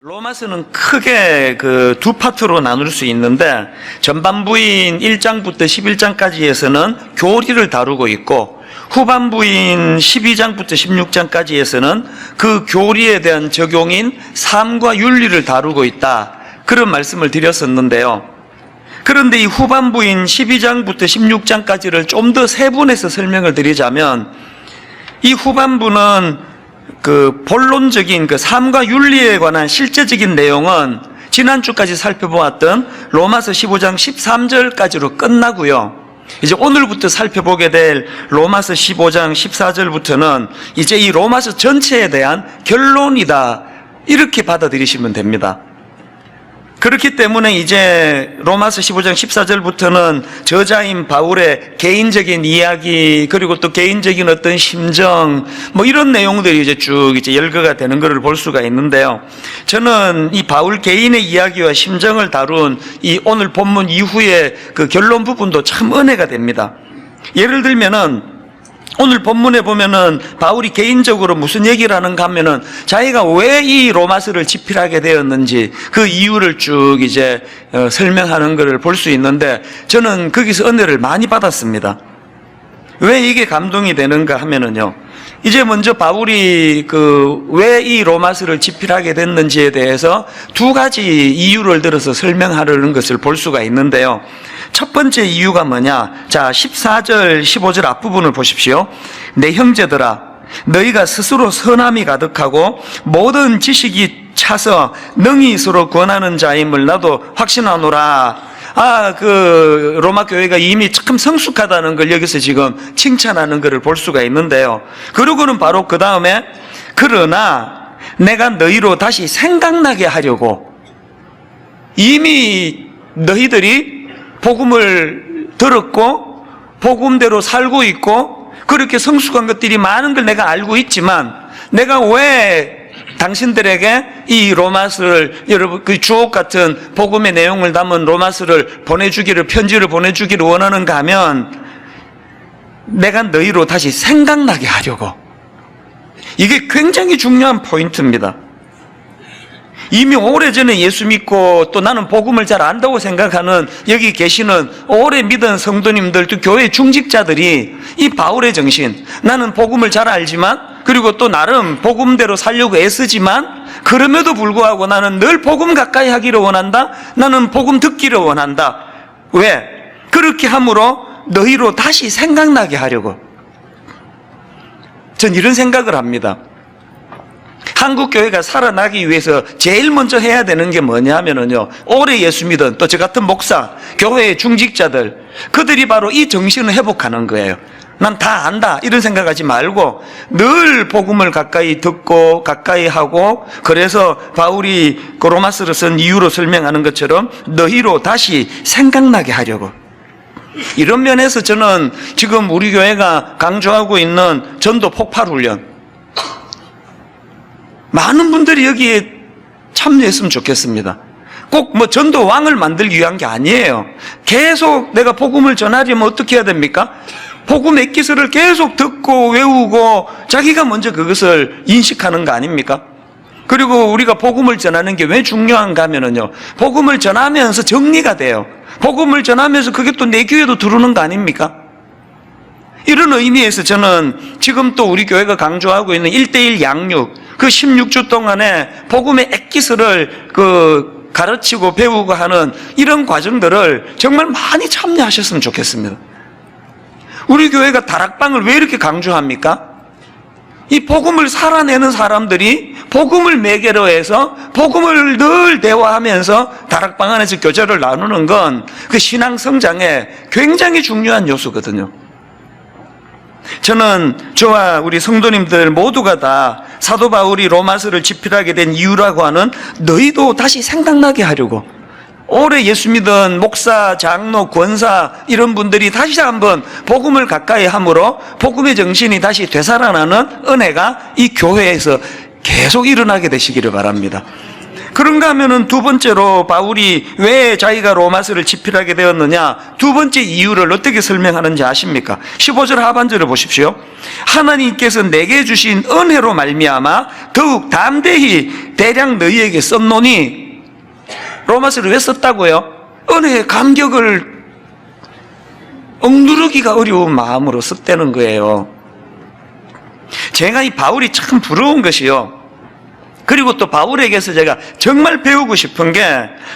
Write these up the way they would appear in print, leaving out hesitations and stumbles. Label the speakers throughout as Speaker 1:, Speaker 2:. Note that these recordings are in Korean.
Speaker 1: 로마서는 크게 두 파트로 나눌 수 있는데, 전반부인 1장부터 11장까지에서는 교리를 다루고 있고, 후반부인 12장부터 16장까지에서는 그 교리에 대한 적용인 삶과 윤리를 다루고 있다, 그런 말씀을 드렸었는데요. 그런데 이 후반부인 12장부터 16장까지를 좀 더 세분해서 설명을 드리자면, 이 후반부는 본론적인 삶과 윤리에 관한 실제적인 내용은 지난주까지 살펴보았던 로마서 15장 13절까지로 끝나고요. 이제 오늘부터 살펴보게 될 로마서 15장 14절부터는 이제 이 로마서 전체에 대한 결론이다, 이렇게 받아들이시면 됩니다. 그렇기 때문에 이제 로마서 15장 14절부터는 저자인 바울의 개인적인 이야기, 그리고 또 개인적인 어떤 심정, 이런 내용들이 이제 쭉 열거가 되는 것을 볼 수가 있는데요. 저는 이 바울 개인의 이야기와 심정을 다룬 이 오늘 본문 이후의 그 결론 부분도 참 은혜가 됩니다. 예를 들면은 오늘 본문에 보면은 바울이 개인적으로 무슨 얘기를 하는가 하면은 자기가 왜 이 로마서를 집필하게 되었는지 그 이유를 쭉 이제 설명하는 것을 볼 수 있는데, 저는 거기서 은혜를 많이 받았습니다. 왜 이게 감동이 되는가 하면은요, 이제 먼저 바울이 왜 이 로마서를 집필하게 됐는지에 대해서 두 가지 이유를 들어서 설명하려는 것을 볼 수가 있는데요. 첫 번째 이유가 뭐냐? 자, 14절, 15절 앞부분을 보십시오. 내 형제들아, 너희가 스스로 선함이 가득하고 모든 지식이 차서 능히 서로 권하는 자임을 나도 확신하노라. 로마 교회가 이미 참 성숙하다는 걸 여기서 지금 칭찬하는 것을 볼 수가 있는데요. 그러고는 바로 그 다음에, 그러나 내가 너희로 다시 생각나게 하려고, 이미 너희들이 복음을 들었고 복음대로 살고 있고 그렇게 성숙한 것들이 많은 걸 내가 알고 있지만, 내가 왜 당신들에게 이 로마서를, 여러분 그 주옥 같은 복음의 내용을 담은 로마서를 편지를 보내주기를 원하는가 하면, 내가 너희로 다시 생각나게 하려고. 이게 굉장히 중요한 포인트입니다. 이미 오래전에 예수 믿고 또 나는 복음을 잘 안다고 생각하는 여기 계시는 오래 믿은 성도님들, 또 교회 중직자들이 이 바울의 정신, 나는 복음을 잘 알지만, 그리고 또 나름 복음대로 살려고 애쓰지만, 그럼에도 불구하고 나는 늘 복음 가까이 하기를 원한다, 나는 복음 듣기를 원한다. 왜? 그렇게 함으로 너희로 다시 생각나게 하려고. 전 이런 생각을 합니다. 한국 교회가 살아나기 위해서 제일 먼저 해야 되는 게 뭐냐 하면은요, 오래 예수 믿은 또 저 같은 목사, 교회의 중직자들, 그들이 바로 이 정신을 회복하는 거예요. 난 다 안다, 이런 생각하지 말고 늘 복음을 가까이 듣고 가까이 하고, 그래서 바울이 로마서를 쓴 이유로 설명하는 것처럼 너희로 다시 생각나게 하려고. 이런 면에서 저는 지금 우리 교회가 강조하고 있는 전도 폭발 훈련, 많은 분들이 여기에 참여했으면 좋겠습니다. 꼭 전도 왕을 만들기 위한 게 아니에요. 계속 내가 복음을 전하려면 어떻게 해야 됩니까? 복음의 기술을 계속 듣고 외우고 자기가 먼저 그것을 인식하는 거 아닙니까? 그리고 우리가 복음을 전하는 게 왜 중요한가 하면은요, 복음을 전하면서 정리가 돼요. 복음을 전하면서 그게 또 내 귀에도 들어오는 거 아닙니까? 이런 의미에서 저는 지금 또 우리 교회가 강조하고 있는 1:1 양육, 그 16주 동안에 복음의 액기스를 가르치고 배우고 하는 이런 과정들을 정말 많이 참여하셨으면 좋겠습니다. 우리 교회가 다락방을 왜 이렇게 강조합니까? 이 복음을 살아내는 사람들이 복음을 매개로 해서 복음을 늘 대화하면서 다락방 안에서 교제를 나누는 건 그 신앙 성장에 굉장히 중요한 요소거든요. 저는 저와 우리 성도님들 모두가 다 사도 바울이 로마서를 집필하게 된 이유라고 하는 너희도 다시 생각나게 하려고, 오래 예수 믿은 목사, 장로, 권사 이런 분들이 다시 한번 복음을 가까이 함으로 복음의 정신이 다시 되살아나는 은혜가 이 교회에서 계속 일어나게 되시기를 바랍니다. 그런가 하면은 두 번째로 바울이 왜 자기가 로마서를 집필하게 되었느냐, 두 번째 이유를 어떻게 설명하는지 아십니까? 15절 하반절을 보십시오. 하나님께서 내게 주신 은혜로 말미암아 더욱 담대히 대량 너희에게 썼노니. 로마서를 왜 썼다고요? 은혜의 감격을 억누르기가 어려운 마음으로 썼다는 거예요. 제가 이 바울이 참 부러운 것이요, 그리고 또 바울에게서 제가 정말 배우고 싶은 게,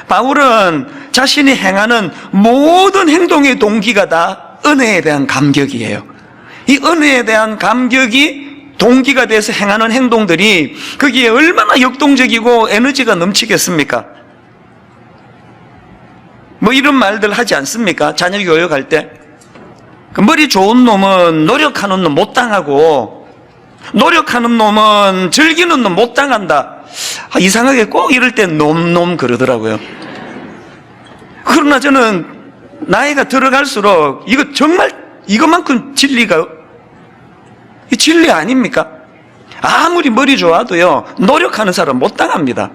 Speaker 1: 바울은 자신이 행하는 모든 행동의 동기가 다 은혜에 대한 감격이에요. 이 은혜에 대한 감격이 동기가 돼서 행하는 행동들이 거기에 얼마나 역동적이고 에너지가 넘치겠습니까? 뭐 이런 말들 하지 않습니까? 자녀 교육할 때. 그 머리 좋은 놈은 노력하는 놈 못 당하고, 노력하는 놈은 즐기는 놈 못 당한다. 이상하게 꼭 이럴 때 놈 그러더라고요. 그러나 저는 나이가 들어갈수록 이거 정말 이것만큼 진리가, 이 진리 아닙니까? 아무리 머리 좋아도요, 노력하는 사람 못 당합니다.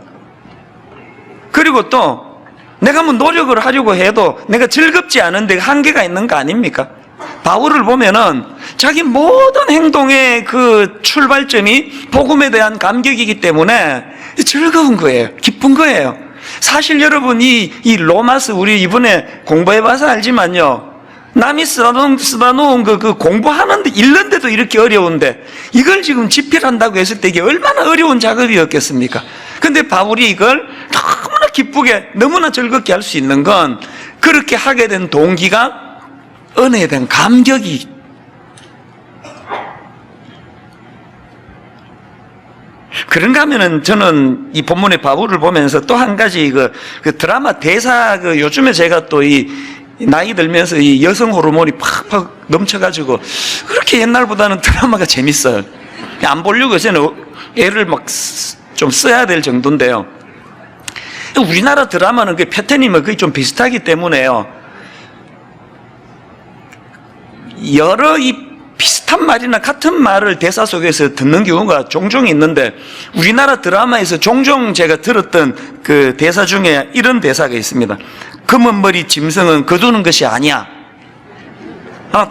Speaker 1: 그리고 또 내가 뭐 노력을 하려고 해도 내가 즐겁지 않은데 한계가 있는 거 아닙니까? 바울을 보면은 자기 모든 행동의 그 출발점이 복음에 대한 감격이기 때문에 즐거운 거예요. 기쁜 거예요. 사실 여러분, 이 로마서 우리 이번에 공부해봐서 알지만요, 남이 쓰다 놓은 그 공부하는데, 읽는데도 이렇게 어려운데 이걸 지금 집필한다고 했을 때 이게 얼마나 어려운 작업이었겠습니까? 근데 바울이 이걸 너무나 기쁘게, 너무나 즐겁게 할 수 있는 건, 그렇게 하게 된 동기가 은혜에 대한 감격이. 그런가 하면은 저는 이 본문의 바울을 보면서 또 한 가지 그 드라마 대사, 요즘에 제가 또 나이 들면서 이 여성 호르몬이 팍팍 넘쳐가지고 그렇게 옛날보다는 드라마가 재밌어요. 안 보려고 저는 애를 막 좀 써야 될 정도인데요. 우리나라 드라마는 그 패턴이 거의 좀 비슷하기 때문에요, 여러 이 비슷한 말이나 같은 말을 대사 속에서 듣는 경우가 종종 있는데, 우리나라 드라마에서 종종 제가 들었던 그 대사 중에 이런 대사가 있습니다. 검은 머리 짐승은 거두는 것이 아니야.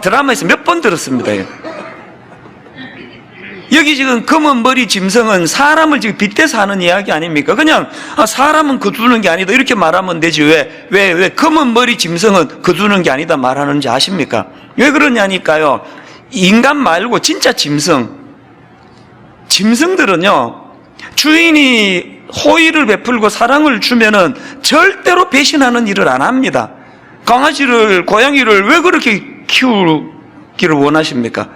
Speaker 1: 드라마에서 몇 번 들었습니다. 여기 지금 검은 머리 짐승은 사람을 지금 빗대서 하는 이야기 아닙니까? 그냥 사람은 거두는 게 아니다 이렇게 말하면 되지, 왜 검은 머리 짐승은 거두는 게 아니다 말하는지 아십니까? 왜 그러냐니까요, 인간 말고 진짜 짐승들은요, 주인이 호의를 베풀고 사랑을 주면은 절대로 배신하는 일을 안 합니다. 강아지를, 고양이를 왜 그렇게 키우기를 원하십니까?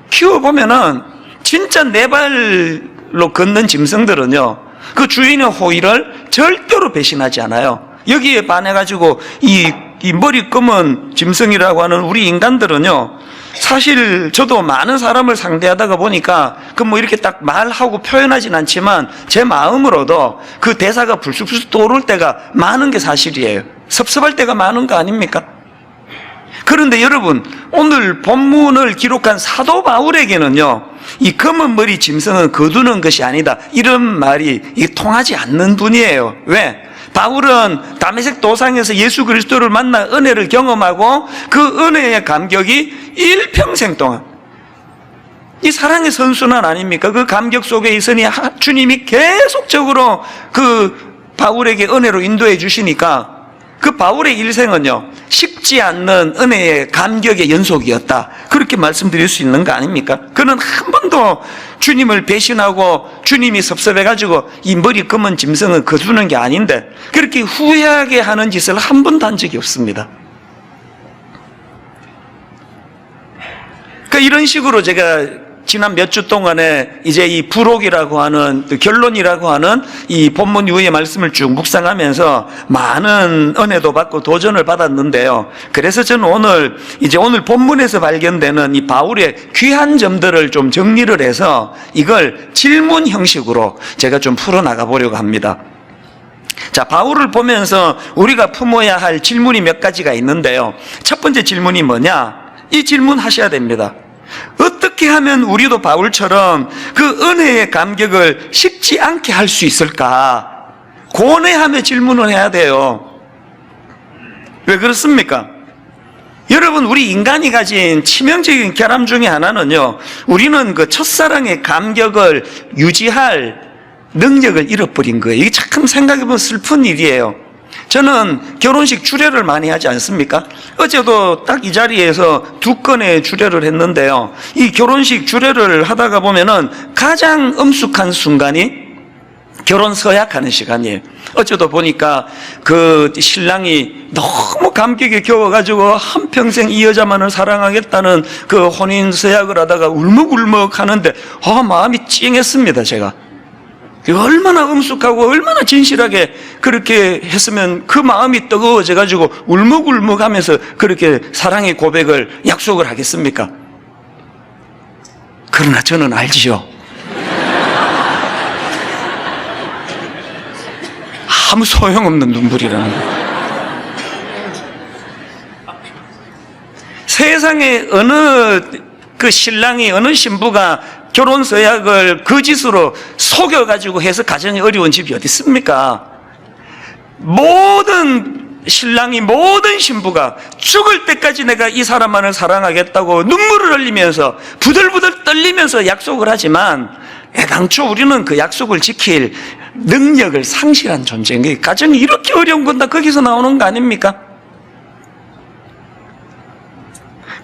Speaker 1: 키워보면은 진짜 네 발로 걷는 짐승들은요, 그 주인의 호의를 절대로 배신하지 않아요. 여기에 반해가지고 이 머리 검은 짐승이라고 하는 우리 인간들은요, 사실 저도 많은 사람을 상대하다가 보니까 그 뭐 이렇게 딱 말하고 표현하진 않지만 제 마음으로도 그 대사가 불쑥불쑥 떠오를 때가 많은 게 사실이에요. 섭섭할 때가 많은 거 아닙니까? 그런데 여러분, 오늘 본문을 기록한 사도 바울에게는요, 이 검은 머리 짐승은 거두는 것이 아니다 이런 말이 이게 통하지 않는 분이에요. 왜? 바울은 다메섹 도상에서 예수 그리스도를 만나 은혜를 경험하고 그 은혜의 감격이 일평생 동안, 이 사랑의 선순환 아닙니까? 그 감격 속에 있으니 주님이 계속적으로 그 바울에게 은혜로 인도해 주시니까 그 바울의 일생은요, 식지 않는 은혜의 감격의 연속이었다, 그렇게 말씀드릴 수 있는 거 아닙니까? 그는 한 번도 주님을 배신하고 주님이 섭섭해가지고 이 머리 검은 짐승은 거두는 게 아닌데 그렇게 후회하게 하는 짓을 한 번도 한 적이 없습니다. 그러니까 이런 식으로 제가 지난 몇 주 동안에 이제 이 부록이라고 하는, 결론이라고 하는 이 본문 이후의 말씀을 쭉 묵상하면서 많은 은혜도 받고 도전을 받았는데요. 그래서 저는 오늘 본문에서 발견되는 이 바울의 귀한 점들을 좀 정리를 해서 이걸 질문 형식으로 제가 좀 풀어나가 보려고 합니다. 자, 바울을 보면서 우리가 품어야 할 질문이 몇 가지가 있는데요. 첫 번째 질문이 뭐냐? 이 질문 하셔야 됩니다. 어떻게 하면 우리도 바울처럼 그 은혜의 감격을 식지 않게 할 수 있을까? 고뇌하며 질문을 해야 돼요. 왜 그렇습니까? 여러분, 우리 인간이 가진 치명적인 결함 중에 하나는요, 우리는 그 첫사랑의 감격을 유지할 능력을 잃어버린 거예요. 이게 참 생각해보면 슬픈 일이에요. 저는 결혼식 주례를 많이 하지 않습니까? 어제도 딱 이 자리에서 2건의 주례를 했는데요. 이 결혼식 주례를 하다가 보면은 가장 엄숙한 순간이 결혼 서약하는 시간이에요. 어제도 보니까 그 신랑이 너무 감격에 겨워가지고 한평생 이 여자만을 사랑하겠다는 그 혼인 서약을 하다가 울먹울먹 하는데 마음이 찡했습니다, 제가. 얼마나 엄숙하고 얼마나 진실하게 그렇게 했으면 그 마음이 뜨거워져 가지고 울먹울먹 하면서 그렇게 사랑의 고백을 약속을 하겠습니까? 그러나 저는 알지요. 아무 소용없는 눈물이라는 거예요. 세상에 어느 그 신랑이, 어느 신부가 결혼 서약을 거짓으로 속여가지고 해서 가정이 어려운 집이 어디 있습니까? 모든 신랑이, 모든 신부가 죽을 때까지 내가 이 사람만을 사랑하겠다고 눈물을 흘리면서 부들부들 떨리면서 약속을 하지만 애당초 우리는 그 약속을 지킬 능력을 상실한 존재인 거예요. 가정이 이렇게 어려운 건 다 거기서 나오는 거 아닙니까?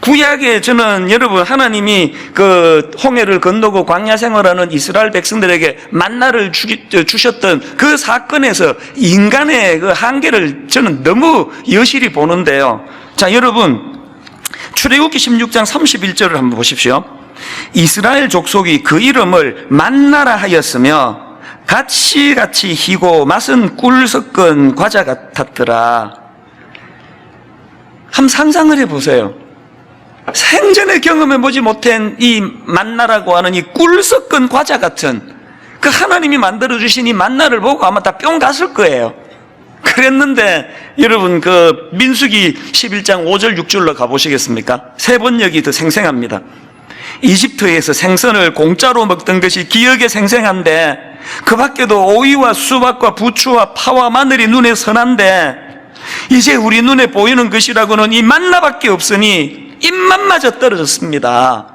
Speaker 1: 구약에 저는 여러분, 하나님이 그 홍해를 건너고 광야 생활하는 이스라엘 백성들에게 만나를 주셨던 그 사건에서 인간의 그 한계를 저는 너무 여실히 보는데요. 자, 여러분, 출애굽기 16장 31절을 한번 보십시오. 이스라엘 족속이 그 이름을 만나라 하였으며 같이 희고 맛은 꿀 섞은 과자 같았더라. 한번 상상을 해보세요. 생전에 경험해보지 못한 이 만나라고 하는 이 꿀 섞은 과자 같은 그 하나님이 만들어주신 이 만나를 보고 아마 다 뿅 갔을 거예요. 그랬는데 여러분, 그 민수기 11장 5절 6절로 가보시겠습니까? 세 번역이 더 생생합니다. 이집트에서 생선을 공짜로 먹던 것이 기억에 생생한데 그 밖에도 오이와 수박과 부추와 파와 마늘이 눈에 선한데 이제 우리 눈에 보이는 것이라고는 이 만나밖에 없으니 입맛마저 떨어졌습니다.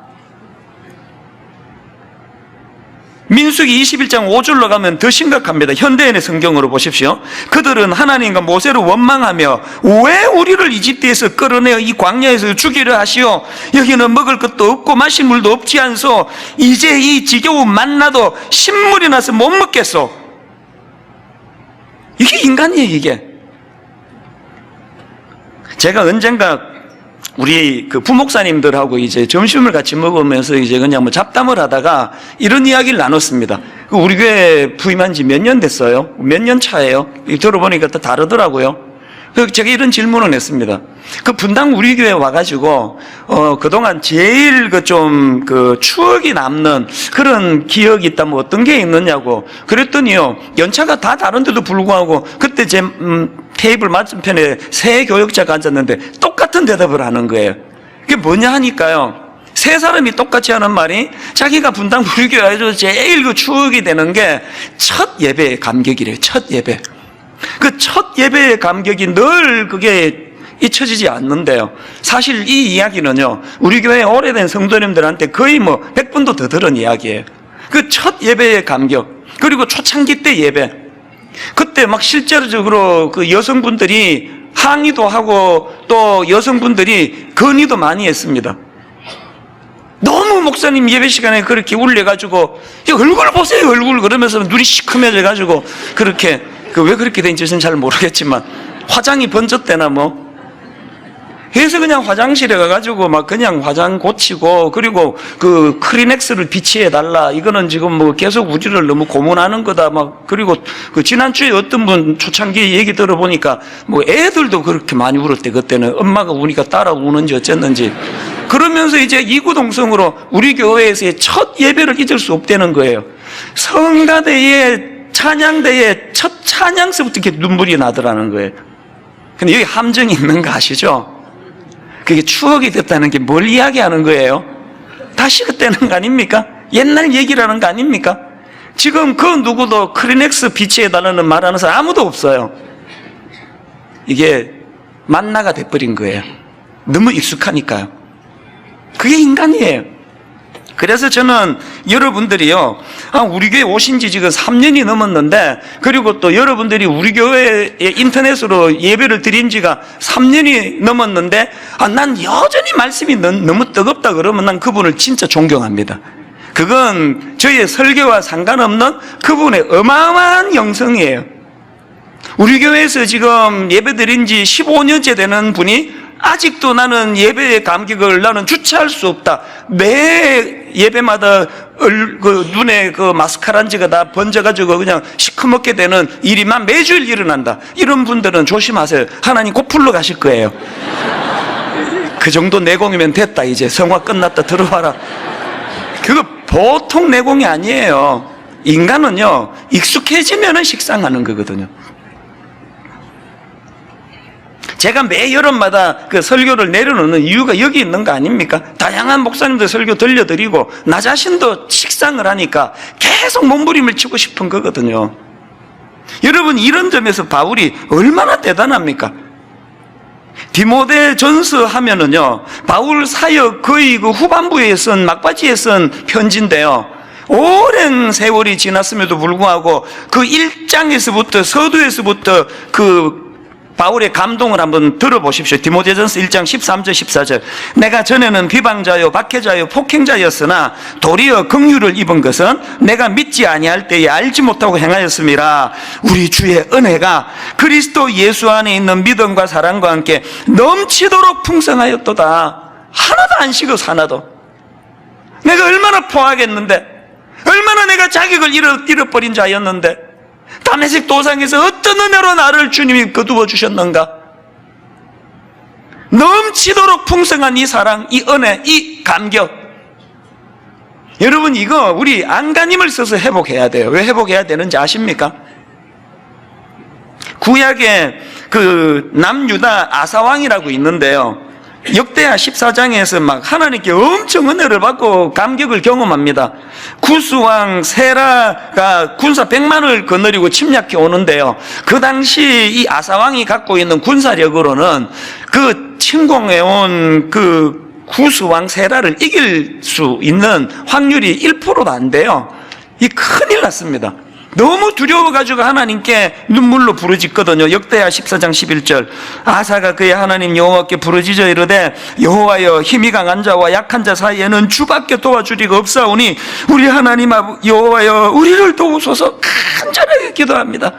Speaker 1: 민수기 21장 5절로 가면 더 심각합니다. 현대인의 성경으로 보십시오. 그들은 하나님과 모세를 원망하며 왜 우리를 이집트에서 끌어내어 이 광야에서 죽이려 하시오? 여기는 먹을 것도 없고 마실 물도 없지 않소? 이제 이 지겨운 만나도 신물이 나서 못 먹겠소? 이게 인간이에요, 이게. 제가 언젠가 우리 그 부목사님들하고 이제 점심을 같이 먹으면서 이제 그냥 뭐 잡담을 하다가 이런 이야기를 나눴습니다. 우리 교회 부임한 지 몇 년 됐어요? 몇 년 차예요? 들어보니까 또 다르더라고요. 그래서 제가 이런 질문을 했습니다. 그 분당 우리 교회 와가지고, 그동안 제일 그 추억이 남는 그런 기억이 있다면 어떤 게 있느냐고. 그랬더니요, 연차가 다 다른데도 불구하고 그때 제, 테이블 맞은편에 세 교역자가 앉았는데 똑같은 대답을 하는 거예요. 그게 뭐냐 하니까요, 세 사람이 똑같이 하는 말이 자기가 분당 우리 교회에서 제일 그 추억이 되는 게 첫 예배의 감격이래요. 첫 예배. 그 첫 예배의 감격이 늘 그게 잊혀지지 않는데요. 사실 이 이야기는요, 우리 교회 오래된 성도님들한테 거의 뭐 100분도 더 들은 이야기예요. 그 첫 예배의 감격, 그리고 초창기 때 예배, 그때 막 실제적으로 그 여성분들이 항의도 하고 또 여성분들이 건의도 많이 했습니다. 너무 목사님 예배 시간에 그렇게 울려가지고 얼굴 보세요, 얼굴, 그러면서 눈이 시커매져가지고 그렇게 왜 그렇게 된지 저는 잘 모르겠지만 화장이 번졌대나 뭐. 그래서 그냥 화장실에 가가지고 막 그냥 화장 고치고, 그리고 그 크리넥스를 비치해달라, 이거는 지금 뭐 계속 우리를 너무 고문하는 거다 막. 그리고 그 지난주에 어떤 분 초창기 얘기 들어보니까 뭐 애들도 그렇게 많이 울었대. 그때는 엄마가 우니까 따라 우는지 어쨌는지. 그러면서 이제 이구동성으로 우리 교회에서의 첫 예배를 잊을 수 없다는 거예요. 성가대의 찬양대의 첫 찬양서부터 이렇게 눈물이 나더라는 거예요. 근데 여기 함정이 있는 거 아시죠? 그게 추억이 됐다는 게 뭘 이야기하는 거예요? 다시 그때는 거 아닙니까? 옛날 얘기라는 거 아닙니까? 지금 그 누구도 크리넥스 비치해달라는 말하는 사람 아무도 없어요. 이게 만나가 돼버린 거예요. 너무 익숙하니까요. 그게 인간이에요. 그래서 저는 여러분들이요, 우리 교회 오신 지 지금 3년이 넘었는데, 그리고 또 여러분들이 우리 교회에 인터넷으로 예배를 드린 지가 3년이 넘었는데, 난 여전히 말씀이 너무 뜨겁다 그러면 난 그분을 진짜 존경합니다. 그건 저희의 설교와 상관없는 그분의 어마어마한 영성이에요. 우리 교회에서 지금 예배 드린 지 15년째 되는 분이 아직도 나는 예배의 감격을 나는 주체할 수 없다. 매 예배마다 눈에 그 마스카란지가 다 번져가지고 그냥 시커멓게 되는 일이만 매주일 일어난다. 이런 분들은 조심하세요. 하나님 곧 불러 가실 거예요. 그 정도 내공이면 됐다. 이제 성화 끝났다. 들어와라. 그거 보통 내공이 아니에요. 인간은요, 익숙해지면은 식상하는 거거든요. 제가 매 여름마다 그 설교를 내려놓는 이유가 여기 있는 거 아닙니까? 다양한 목사님들 설교 들려드리고 나 자신도 식상을 하니까 계속 몸부림을 치고 싶은 거거든요. 여러분, 이런 점에서 바울이 얼마나 대단합니까? 디모데 전서 하면은요, 바울 사역 거의 그 후반부에 쓴, 막바지에 쓴 편지인데요, 오랜 세월이 지났음에도 불구하고 그 1장에서부터 서두에서부터 그 바울의 감동을 한번 들어보십시오. 디모데전서 1장 13절 14절. 내가 전에는 비방자요 박해자요 폭행자였으나 도리어 긍휼을 입은 것은 내가 믿지 아니할 때에 알지 못하고 행하였음이라. 우리 주의 은혜가 그리스도 예수 안에 있는 믿음과 사랑과 함께 넘치도록 풍성하였도다. 하나도 안 식어서 하나도. 내가 얼마나 포하겠는데, 얼마나 내가 자격을 잃어버린 자였는데, 다메섹 도상에서 어떤 은혜로 나를 주님이 거두어 주셨는가? 넘치도록 풍성한 이 사랑, 이 은혜, 이 감격. 여러분, 이거 우리 안간힘을 써서 회복해야 돼요. 왜 회복해야 되는지 아십니까? 구약에 그 남유다 아사왕이라고 있는데요, 역대하 14장에서 막 하나님께 엄청 은혜를 받고 감격을 경험합니다. 구스왕 세라가 군사 100만을 거느리고 침략해 오는데요, 그 당시 이 아사왕이 갖고 있는 군사력으로는 그 침공해온 그 구스왕 세라를 이길 수 있는 확률이 1%도 안 돼요. 이 큰일 났습니다. 너무 두려워가지고 하나님께 눈물로 부르짖거든요. 역대하 14장 11절. 아사가 그의 하나님 여호와께 부르짖어 이르되, 여호와여, 힘이 강한 자와 약한 자 사이에는 주밖에 도와주리가 없사오니 우리 하나님 여호와여, 우리를 도우소서. 간절하게 기도합니다.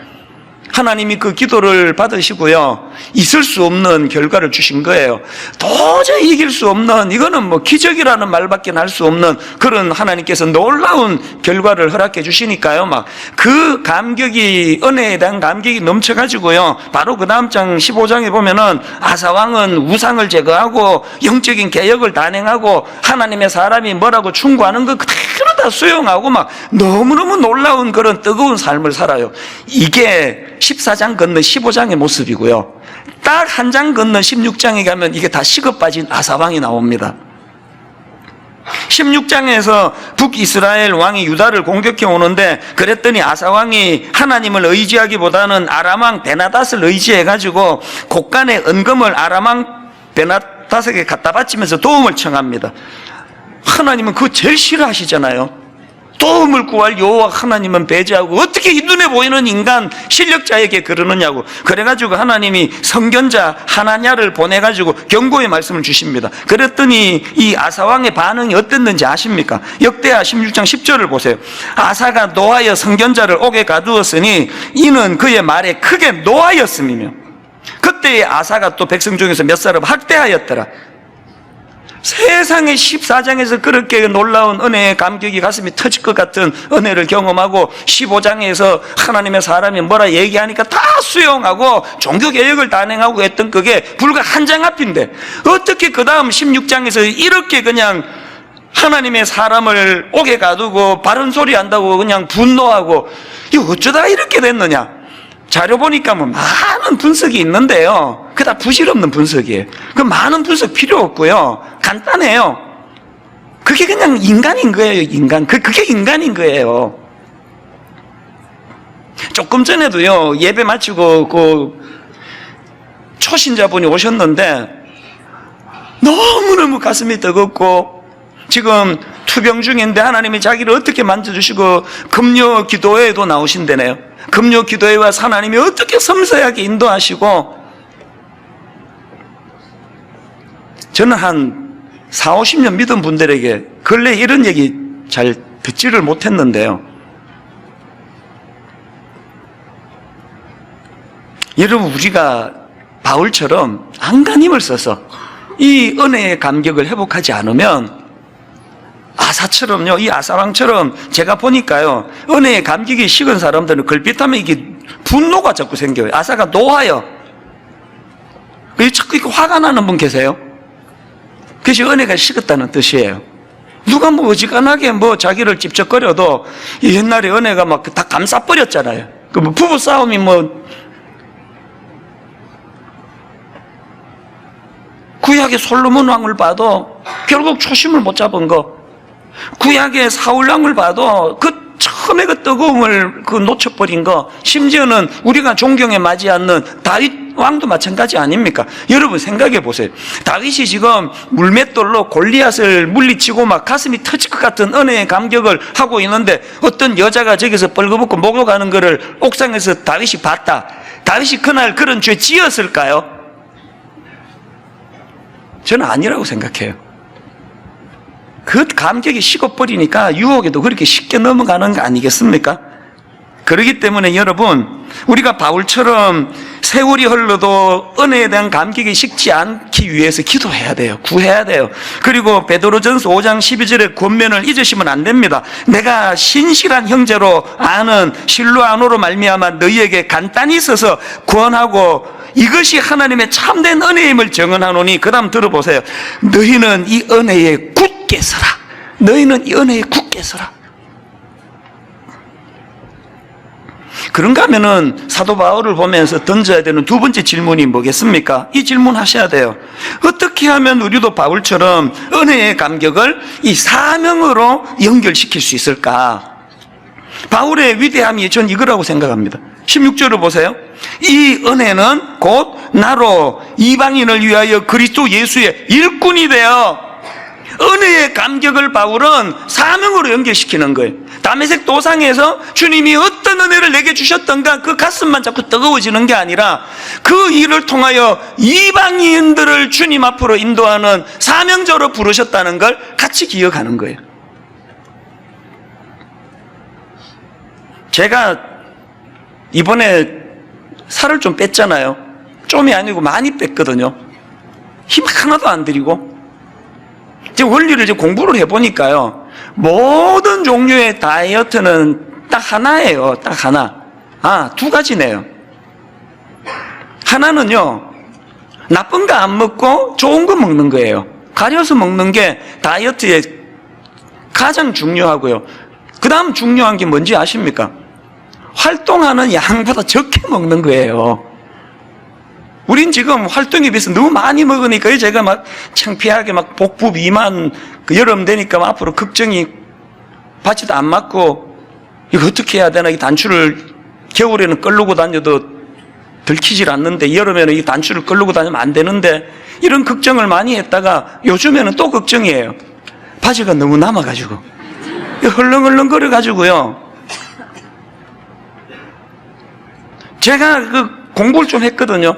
Speaker 1: 하나님이 그 기도를 받으시고요, 있을 수 없는 결과를 주신 거예요. 도저히 이길 수 없는, 이거는 뭐 기적이라는 말밖에 할 수 없는 그런 하나님께서 놀라운 결과를 허락해 주시니까요, 막 그 감격이, 은혜에 대한 감격이 넘쳐가지고요, 바로 그 다음 장 15장에 보면은 아사왕은 우상을 제거하고 영적인 개혁을 단행하고 하나님의 사람이 뭐라고 충고하는 거 그대로 다 수용하고 막 너무너무 놀라운 그런 뜨거운 삶을 살아요. 이게 14장 건너 15장의 모습이고요, 딱 한 장 건너 16장에 가면 이게 다 식어 빠진 아사왕이 나옵니다. 16장에서 북이스라엘 왕이 유다를 공격해 오는데, 그랬더니 아사왕이 하나님을 의지하기보다는 아람왕 베나닷을 의지해가지고 곳간의 은금을 아람왕 베나닷에게 갖다 바치면서 도움을 청합니다. 하나님은 그거 제일 싫어하시잖아요. 도움을 구할 여호와 하나님은 배제하고 어떻게 이 눈에 보이는 인간 실력자에게 그러느냐고. 그래가지고 하나님이 선견자 하나냐를 보내가지고 경고의 말씀을 주십니다. 그랬더니 이 아사왕의 반응이 어땠는지 아십니까? 역대하 16장 10절을 보세요. 아사가 노하여 선견자를 옥에 가두었으니 이는 그의 말에 크게 노하였음이며, 그때의 아사가 또 백성 중에서 몇 사람 학대하였더라. 세상의 14장에서 그렇게 놀라운 은혜의 감격이 가슴이 터질 것 같은 은혜를 경험하고, 15장에서 하나님의 사람이 뭐라 얘기하니까 다 수용하고 종교개혁을 단행하고 했던 그게 불과 한 장 앞인데, 어떻게 그 다음 16장에서 이렇게 그냥 하나님의 사람을 옥에 가두고 바른 소리 한다고 그냥 분노하고, 이거 어쩌다가 이렇게 됐느냐? 자료 보니까 뭐 많은 분석이 있는데요, 그거 다 부질없는 분석이에요. 그 많은 분석 필요 없고요, 간단해요. 그게 그냥 인간인 거예요. 인간. 그게 인간인 거예요. 조금 전에도요, 예배 마치고 초신자분이 오셨는데 너무너무 가슴이 뜨겁고 지금 투병 중인데 하나님이 자기를 어떻게 만져주시고 금요 기도회에도 나오신다네요. 금요 기도회와 하나님이 어떻게 섬세하게 인도하시고, 저는 한 4, 50년 믿은 분들에게 근래 이런 얘기 잘 듣지를 못했는데요. 여러분, 우리가 바울처럼 안간힘을 써서 이 은혜의 감격을 회복하지 않으면, 아사처럼요, 이 아사왕처럼 제가 보니까요, 은혜의 감격이 식은 사람들은 걸핏하면 이게 분노가 자꾸 생겨요. 아사가 노하여. 자꾸 이렇게 화가 나는 분 계세요? 그것이 은혜가 식었다는 뜻이에요. 누가 뭐 어지간하게 뭐 자기를 찝쩍거려도 이 옛날에 은혜가 막 다 감싸버렸잖아요. 그 뭐 부부 싸움이 뭐 구약의 솔로몬 왕을 봐도 결국 초심을 못 잡은 거, 구약의 사울 왕을 봐도 그 처음에 그 뜨거움을 놓쳐버린 거, 심지어는 우리가 존경에 맞지 않는 다윗 왕도 마찬가지 아닙니까? 여러분 생각해 보세요. 다윗이 지금 물맷돌로 골리앗을 물리치고 막 가슴이 터질 것 같은 은혜의 감격을 하고 있는데 어떤 여자가 저기서 벌거벗고 목욕하는 거를 옥상에서 다윗이 봤다. 다윗이 그날 그런 죄 지었을까요? 저는 아니라고 생각해요. 그 감격이 식어버리니까 유혹에도 그렇게 쉽게 넘어가는 거 아니겠습니까? 그렇기 때문에 여러분, 우리가 바울처럼 세월이 흘러도 은혜에 대한 감격이 식지 않기 위해서 기도해야 돼요. 구해야 돼요. 그리고 베드로전서 5장 12절의 권면을 잊으시면 안 됩니다. 내가 신실한 형제로 아는 실로아노로 말미암아 너희에게 간단히 써서 구원하고 이것이 하나님의 참된 은혜임을 증언하노니, 그 다음 들어보세요. 너희는 이 은혜에 굳게 서라. 너희는 이 은혜에 굳게 서라. 그런가 하면은 사도 바울을 보면서 던져야 되는 두 번째 질문이 뭐겠습니까? 이 질문 하셔야 돼요. 어떻게 하면 우리도 바울처럼 은혜의 감격을 이 사명으로 연결시킬 수 있을까? 바울의 위대함이 전 이거라고 생각합니다. 16절을 보세요. 이 은혜는 곧 나로 이방인을 위하여 그리스도 예수의 일꾼이 되어, 은혜의 감격을 바울은 사명으로 연결시키는 거예요. 다메섹 도상에서 주님이 어떤 은혜를 내게 주셨던가 그 가슴만 자꾸 뜨거워지는 게 아니라 그 일을 통하여 이방인들을 주님 앞으로 인도하는 사명자로 부르셨다는 걸 같이 기억하는 거예요. 제가 이번에 살을 좀 뺐잖아요. 좀이 아니고 많이 뺐거든요. 힘 하나도 안 들이고. 제 원리를 이제 공부를 해보니까요, 모든 종류의 다이어트는 딱 하나예요. 딱 하나. 두 가지네요. 하나는요, 나쁜 거 안 먹고 좋은 거 먹는 거예요. 가려서 먹는 게 다이어트에 가장 중요하고요. 그 다음 중요한 게 뭔지 아십니까? 활동하는 양보다 적게 먹는 거예요. 우린 지금 활동에 비해서 너무 많이 먹으니까 제가 막 창피하게 막 복부 비만, 여름 되니까 막 앞으로 걱정이, 바지도 안 맞고 이거 어떻게 해야 되나, 이 단추를 겨울에는 끌고 다녀도 들키질 않는데 여름에는 이 단추를 끌고 다니면 안 되는데, 이런 걱정을 많이 했다가 요즘에는 또 걱정이에요. 바지가 너무 남아가지고 헐렁헐렁 거려가지고요. 제가 공부를 좀 했거든요.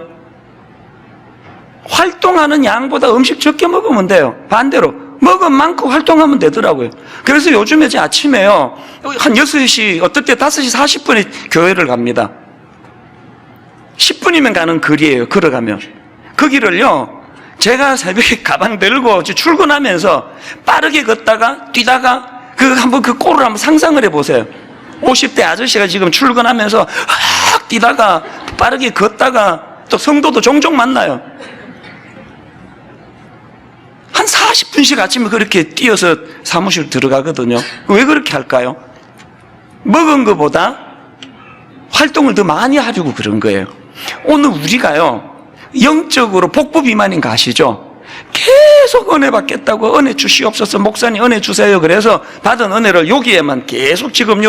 Speaker 1: 활동하는 양보다 음식 적게 먹으면 돼요. 반대로 먹은 만큼 활동하면 되더라고요. 그래서 요즘에 제 아침에요, 한 6시, 어떨 때 5시 40분에 교회를 갑니다. 10분이면 가는 거리예요. 걸어가면. 그 길을요, 제가 새벽에 가방 들고 출근하면서 빠르게 걷다가 뛰다가 한번 그 꼴을 한번 상상을 해보세요. 50대 아저씨가 지금 출근하면서 확 뛰다가 빠르게 걷다가 또 성도도 종종 만나요. 한 40분씩 아침에 그렇게 뛰어서 사무실 들어가거든요. 왜 그렇게 할까요? 먹은 것보다 활동을 더 많이 하려고 그런 거예요. 오늘 우리가요, 영적으로 복부 비만인 거 아시죠? 계속 은혜 받겠다고, 은혜 주시옵소서, 목사님 은혜 주세요. 그래서 받은 은혜를 여기에만 계속 지금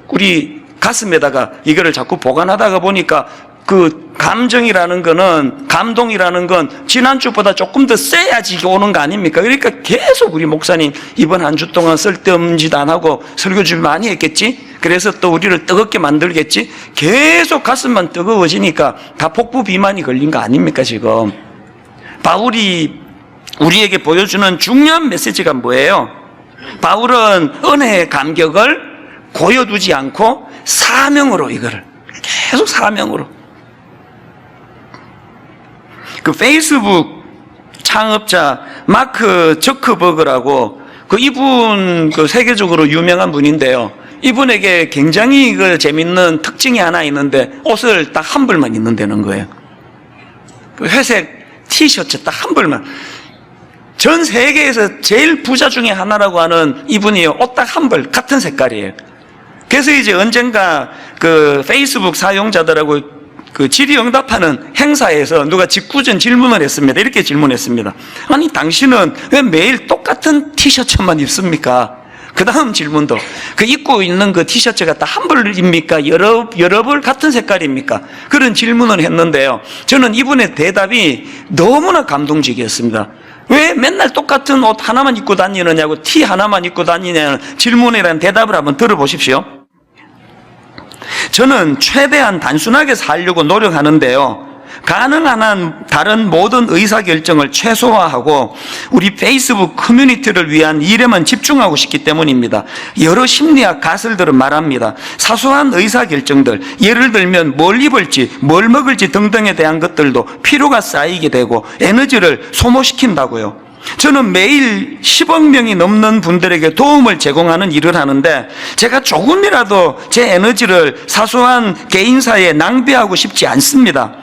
Speaker 1: 우리 가슴에다가 이거를 자꾸 보관하다가 보니까 그 감정이라는 거는, 감동이라는 건 지난주보다 조금 더 세야지 오는 거 아닙니까? 그러니까 계속 우리 목사님 이번 한 주 동안 쓸데없는 짓 안 하고 설교 준비 많이 했겠지? 그래서 또 우리를 뜨겁게 만들겠지? 계속 가슴만 뜨거워지니까 다 폭부 비만이 걸린 거 아닙니까, 지금? 바울이 우리에게 보여주는 중요한 메시지가 뭐예요? 바울은 은혜의 감격을 고여두지 않고 사명으로, 이거를 계속 사명으로. 그 페이스북 창업자 마크 저크버그라고, 그 이분 그 세계적으로 유명한 분인데요. 이분에게 굉장히 그 재밌는 특징이 하나 있는데, 옷을 딱 한 벌만 입는다는 거예요. 그 회색 티셔츠 딱 한 벌만. 전 세계에서 제일 부자 중에 하나라고 하는 이분이요. 옷 딱 한 벌, 같은 색깔이에요. 그래서 이제 언젠가 그 페이스북 사용자들하고 그 질의응답하는 행사에서 누가 직구전 질문을 했습니다. 이렇게 질문했습니다. 아니, 당신은 왜 매일 똑같은 티셔츠만 입습니까? 그 다음 질문도, 그 입고 있는 그 티셔츠가 다 한 벌입니까? 여러 벌 같은 색깔입니까? 그런 질문을 했는데요. 저는 이분의 대답이 너무나 감동적이었습니다. 왜 맨날 똑같은 옷 하나만 입고 다니느냐고, 티 하나만 입고 다니냐는 질문이라는 대답을 한번 들어보십시오. 저는 최대한 단순하게 살려고 노력하는데요. 가능한 한 다른 모든 의사결정을 최소화하고 우리 페이스북 커뮤니티를 위한 일에만 집중하고 싶기 때문입니다. 여러 심리학 가설들은 말합니다. 사소한 의사결정들, 예를 들면 뭘 입을지, 뭘 먹을지 등등에 대한 것들도 피로가 쌓이게 되고 에너지를 소모시킨다고요. 저는 매일 10억 명이 넘는 분들에게 도움을 제공하는 일을 하는데, 제가 조금이라도 제 에너지를 사소한 개인사에 낭비하고 싶지 않습니다.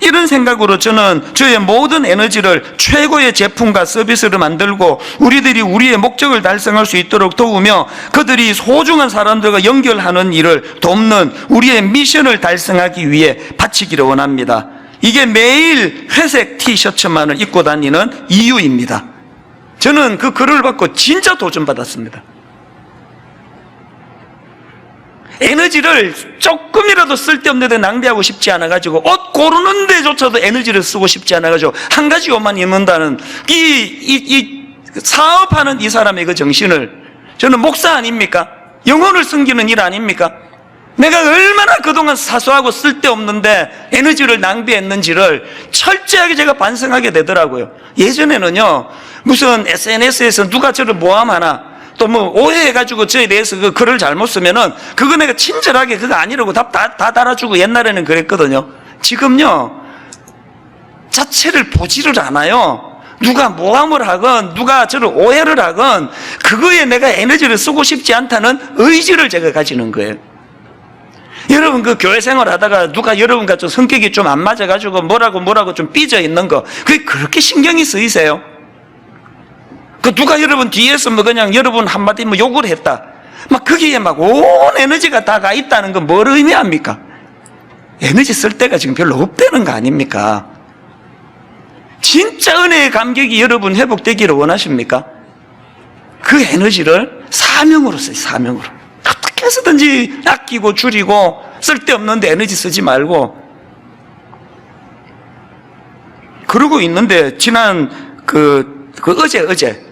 Speaker 1: 이런 생각으로 저는 저의 모든 에너지를 최고의 제품과 서비스를 만들고 우리들이 우리의 목적을 달성할 수 있도록 도우며 그들이 소중한 사람들과 연결하는 일을 돕는 우리의 미션을 달성하기 위해 바치기를 원합니다. 이게 매일 회색 티셔츠만을 입고 다니는 이유입니다. 저는 그 글을 받고 진짜 도전받았습니다. 에너지를 조금이라도 쓸데없는 데 낭비하고 싶지 않아가지고, 옷 고르는 데조차도 에너지를 쓰고 싶지 않아가지고 한 가지 옷만 입는다는 이 사업하는 이 사람의 그 정신을, 저는 목사 아닙니까? 영혼을 섬기는 일 아닙니까? 내가 얼마나 그동안 사소하고 쓸데없는데 에너지를 낭비했는지를 철저하게 제가 반성하게 되더라고요. 예전에는요, 무슨 SNS에서 누가 저를 모함하나, 또 뭐 오해해가지고 저에 대해서 그 글을 잘못 쓰면은 그거 내가 친절하게 그거 아니라고 다 달아주고 옛날에는 그랬거든요. 지금요, 자체를 보지를 않아요. 누가 모함을 하건 누가 저를 오해를 하건 그거에 내가 에너지를 쓰고 싶지 않다는 의지를 제가 가지는 거예요. 여러분, 그 교회 생활 하다가 누가 여러분과 좀 성격이 좀 안 맞아가지고 뭐라고 좀 삐져 있는 거, 그게 그렇게 신경이 쓰이세요? 그 누가 여러분 뒤에서 뭐 그냥 여러분 한마디 뭐 욕을 했다, 막 거기에 막 온 에너지가 다 가 있다는 건 뭘 의미합니까? 에너지 쓸 데가 지금 별로 없다는 거 아닙니까? 진짜 은혜의 감격이 여러분 회복되기를 원하십니까? 그 에너지를 사명으로 써요. 사명으로. 어떻게 해서든지 아끼고 줄이고 쓸데없는데 에너지 쓰지 말고. 그러고 있는데 지난 어제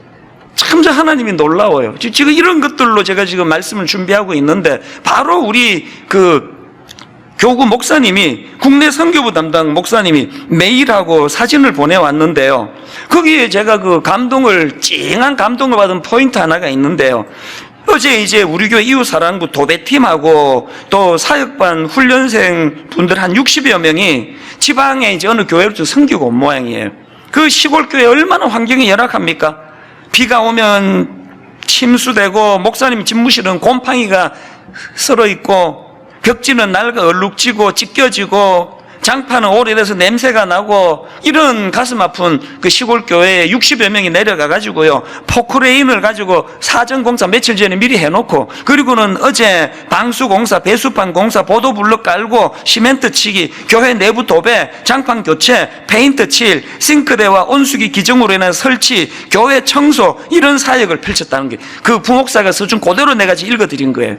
Speaker 1: 참 저 하나님이 놀라워요. 지금 이런 것들로 제가 지금 말씀을 준비하고 있는데, 바로 우리 교구 목사님이, 국내 선교부 담당 목사님이 메일하고 사진을 보내왔는데요. 거기에 제가 찡한 감동을 받은 포인트 하나가 있는데요. 어제 이제 우리 교회 이웃사랑부 도배팀하고 또 사역반 훈련생 분들 한 60여 명이 지방에 이제 어느 교회로 좀 섬기고 온 모양이에요. 그 시골 교회 얼마나 환경이 열악합니까? 비가 오면 침수되고, 목사님 집무실은 곰팡이가 썰어 있고, 벽지는 낡아 얼룩지고 찢겨지고, 장판은 오래돼서 냄새가 나고, 이런 가슴 아픈 그 시골 교회에 60여 명이 내려가가지고요, 포크레인을 가지고 사전공사 며칠 전에 미리 해놓고, 그리고는 어제 방수공사, 배수판 공사, 보도블럭 깔고, 시멘트 치기, 교회 내부 도배, 장판 교체, 페인트 칠, 싱크대와 온수기 기정으로 인한 설치, 교회 청소, 이런 사역을 펼쳤다는 게, 그 부목사가 써준 그대로 내가 읽어드린 거예요.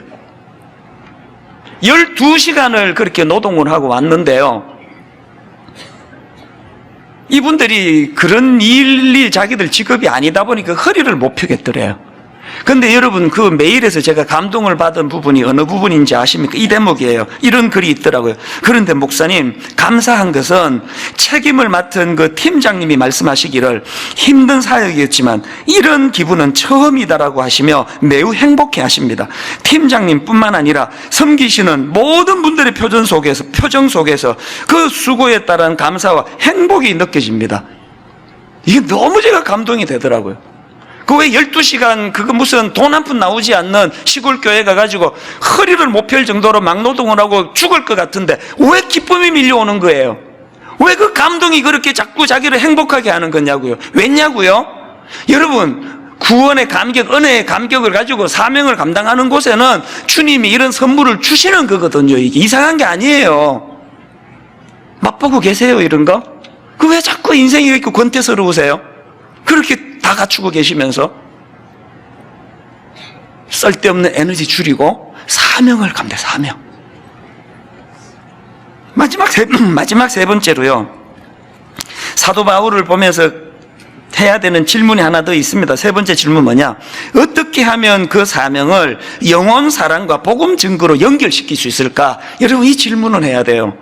Speaker 1: 12시간을 그렇게 노동을 하고 왔는데요. 이분들이 그런 일이 자기들 직업이 아니다 보니까 허리를 못 펴겠더래요. 근데 여러분, 그 메일에서 제가 감동을 받은 부분이 어느 부분인지 아십니까? 이 대목이에요. 이런 글이 있더라고요. 그런데 목사님, 감사한 것은 책임을 맡은 그 팀장님이 말씀하시기를 힘든 사역이었지만 이런 기분은 처음이다라고 하시며 매우 행복해 하십니다. 팀장님뿐만 아니라 섬기시는 모든 분들의 표정 속에서 그 수고에 따른 감사와 행복이 느껴집니다. 이게 너무 제가 감동이 되더라고요. 그 왜 12시간 그거 무슨 돈 한 푼 나오지 않는 시골 교회 가가지고 허리를 못 펼 정도로 막노동을 하고 죽을 것 같은데 왜 기쁨이 밀려오는 거예요? 왜 그 감동이 그렇게 자꾸 자기를 행복하게 하는 거냐고요? 왜냐고요? 여러분, 구원의 감격, 은혜의 감격을 가지고 사명을 감당하는 곳에는 주님이 이런 선물을 주시는 거거든요. 이게 이상한 게 아니에요. 맛보고 계세요, 이런 거? 그 왜 자꾸 인생이 이렇게 권태스러우세요? 그렇게 다 갖추고 계시면서 쓸데없는 에너지 줄이고 사명을 감당, 사명. 마지막 세 번째로요, 사도 바울을 보면서 해야 되는 질문이 하나 더 있습니다. 세 번째 질문 뭐냐? 어떻게 하면 그 사명을 영혼 사랑과 복음 증거로 연결시킬 수 있을까? 여러분, 이 질문을 해야 돼요.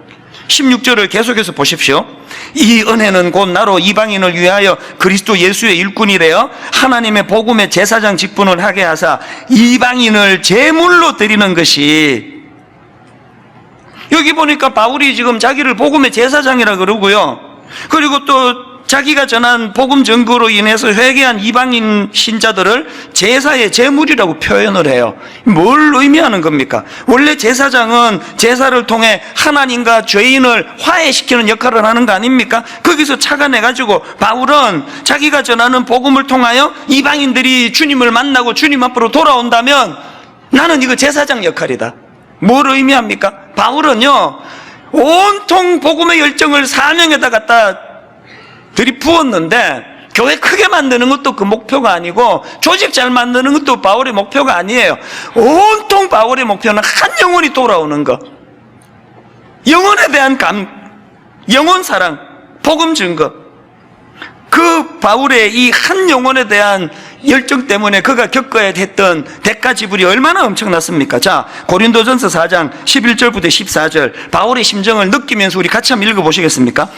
Speaker 1: 16절을 계속해서 보십시오. 이 은혜는 곧 나로 이방인을 위하여 그리스도 예수의 일꾼이 되어 하나님의 복음의 제사장 직분을 하게 하사 이방인을 제물로 드리는 것이, 여기 보니까 바울이 지금 자기를 복음의 제사장이라 그러고요, 그리고 또 자기가 전한 복음 증거로 인해서 회개한 이방인 신자들을 제사의 제물이라고 표현을 해요. 뭘 의미하는 겁니까? 원래 제사장은 제사를 통해 하나님과 죄인을 화해시키는 역할을 하는 거 아닙니까? 거기서 착안해가지고 바울은 자기가 전하는 복음을 통하여 이방인들이 주님을 만나고 주님 앞으로 돌아온다면 나는 이거 제사장 역할이다. 뭘 의미합니까? 바울은요, 온통 복음의 열정을 사명에다 갖다 들이부었는데 교회 크게 만드는 것도 그 목표가 아니고 조직 잘 만드는 것도 바울의 목표가 아니에요. 온통 바울의 목표는 한 영혼이 돌아오는 것, 영혼에 대한 영혼 사랑, 복음 증거. 그 바울의 이 한 영혼에 대한 열정 때문에 그가 겪어야 했던 대가 지불이 얼마나 엄청났습니까? 자, 고린도전서 4장 11절부터 14절 바울의 심정을 느끼면서 우리 같이 한번 읽어보시겠습니까?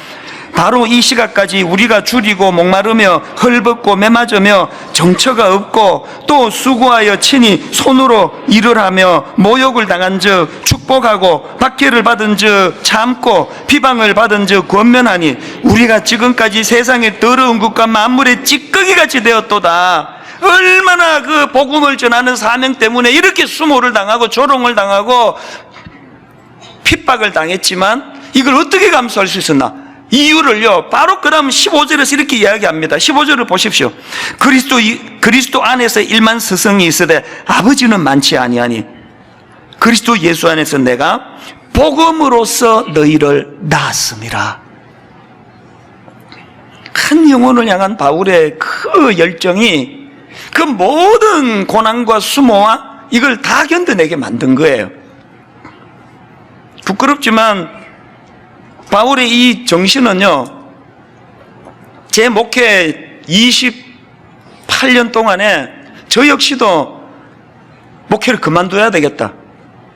Speaker 1: 바로 이 시각까지 우리가 줄이고 목마르며 헐벗고 매맞으며 정처가 없고 또 수고하여 친히 손으로 일을 하며 모욕을 당한 즉 축복하고 박해를 받은 즉 참고 비방을 받은 즉 권면하니 우리가 지금까지 세상의 더러운 것과 만물의 찌꺼기같이 되었도다. 얼마나 그 복음을 전하는 사명 때문에 이렇게 수모를 당하고 조롱을 당하고 핍박을 당했지만 이걸 어떻게 감수할 수 있었나? 이유를요, 바로 그다음 15절에서 이렇게 이야기합니다. 15절을 보십시오. 그리스도 안에서 일만 스승이 있으되 아버지는 많지 아니하니 그리스도 예수 안에서 내가 복음으로써 너희를 낳았음이라. 한 영혼을 향한 바울의 그 열정이 그 모든 고난과 수모와 이걸 다 견뎌내게 만든 거예요. 부끄럽지만 바울의 이 정신은요, 제 목회 28년 동안에 저 역시도 목회를 그만둬야 되겠다,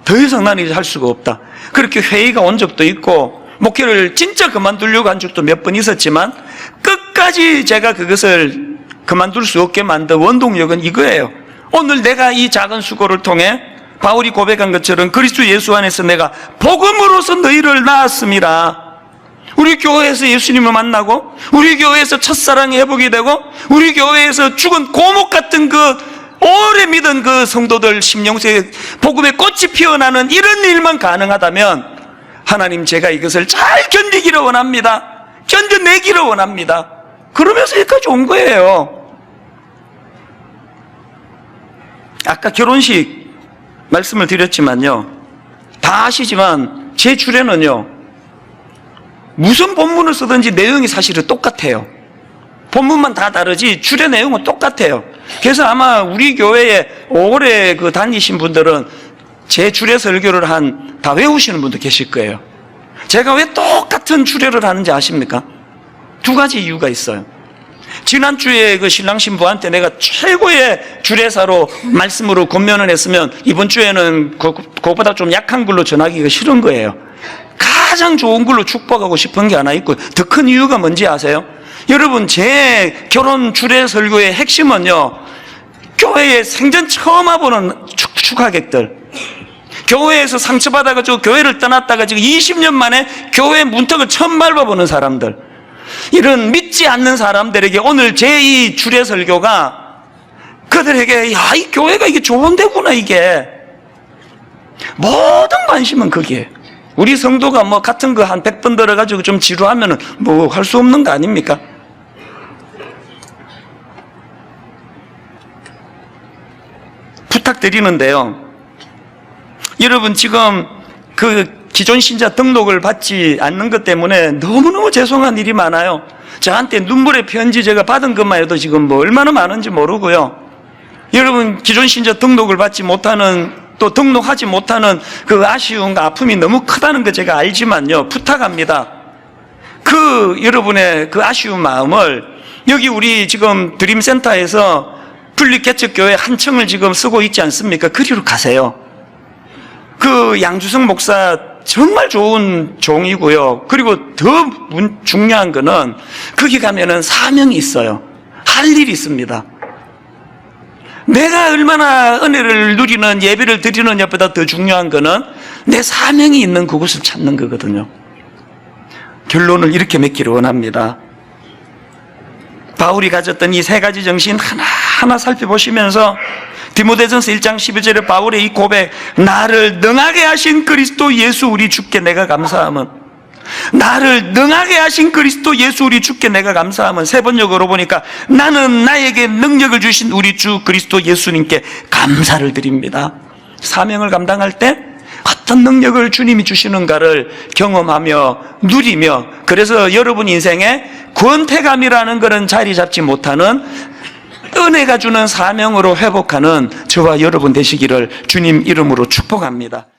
Speaker 1: 더 이상 나는 이제 할 수가 없다, 그렇게 회의가 온 적도 있고 목회를 진짜 그만두려고 한 적도 몇 번 있었지만 끝까지 제가 그것을 그만둘 수 없게 만든 원동력은 이거예요. 오늘 내가 이 작은 수고를 통해 바울이 고백한 것처럼 그리스도 예수 안에서 내가 복음으로서 너희를 낳았음이라. 우리 교회에서 예수님을 만나고 우리 교회에서 첫사랑이 회복이 되고 우리 교회에서 죽은 고목 같은 그 오래 믿은 그 성도들 심령수의 복음의 꽃이 피어나는 이런 일만 가능하다면 하나님, 제가 이것을 잘 견디기를 원합니다. 견뎌내기를 원합니다. 그러면서 여기까지 온 거예요. 아까 결혼식 말씀을 드렸지만요, 다 아시지만 제 주례는요, 무슨 본문을 쓰든지 내용이 사실은 똑같아요. 본문만 다 다르지 주례 내용은 똑같아요. 그래서 아마 우리 교회에 오래 다니신 분들은 제 주례 설교를 다 외우시는 분도 계실 거예요. 제가 왜 똑같은 주례를 하는지 아십니까? 두 가지 이유가 있어요. 지난주에 그 신랑 신부한테 내가 최고의 주례사로 말씀으로 권면을 했으면 이번 주에는 그것보다 좀 약한 걸로 전하기가 싫은 거예요. 가장 좋은 걸로 축복하고 싶은 게 하나 있고, 더 큰 이유가 뭔지 아세요? 여러분, 제 결혼 주례 설교의 핵심은요, 교회에 생전 처음 와보는 축하객들, 교회에서 상처받아가지고 교회를 떠났다가 지금 20년 만에 교회 문턱을 처음 밟아보는 사람들, 이런 믿지 않는 사람들에게 오늘 제 이 주례 설교가 그들에게, 야, 이 교회가 이게 좋은 데구나, 이게. 모든 관심은 거기에. 우리 성도가 뭐 같은 거 한 100번 들어가지고 좀 지루하면은 뭐 할 수 없는 거 아닙니까? 부탁드리는데요, 여러분, 지금 그 기존 신자 등록을 받지 않는 것 때문에 너무너무 죄송한 일이 많아요. 저한테 눈물의 편지 제가 받은 것만 해도 지금 뭐 얼마나 많은지 모르고요. 여러분, 기존 신자 등록을 받지 못하는, 또 등록하지 못하는 그 아쉬움과 아픔이 너무 크다는 거 제가 알지만요, 부탁합니다. 여러분의 그 아쉬운 마음을 여기 우리 지금 드림센터에서 분리개척교회 한 층을 지금 쓰고 있지 않습니까? 그리로 가세요. 그 양주성 목사 정말 좋은 종이고요. 그리고 더 중요한 거는 거기 가면은 사명이 있어요. 할 일이 있습니다. 내가 얼마나 은혜를 누리는, 예배를 드리느냐보다 더 중요한 거는 내 사명이 있는 그곳을 찾는 거거든요. 결론을 이렇게 맺기를 원합니다. 바울이 가졌던 이 세 가지 정신 하나하나 살펴보시면서 디모데전서 1장 11절에 바울의 이 고백, 나를 능하게 하신 그리스도 예수 우리 주께 내가 감사함은, 나를 능하게 하신 그리스도 예수 우리 주께 내가 감사함은, 세 번역으로 보니까 나는 나에게 능력을 주신 우리 주 그리스도 예수님께 감사를 드립니다. 사명을 감당할 때 어떤 능력을 주님이 주시는가를 경험하며 누리며, 그래서 여러분 인생에 권태감이라는 것은 자리 잡지 못하는 은혜가 주는 사명으로 회복하는 저와 여러분 되시기를 주님 이름으로 축복합니다.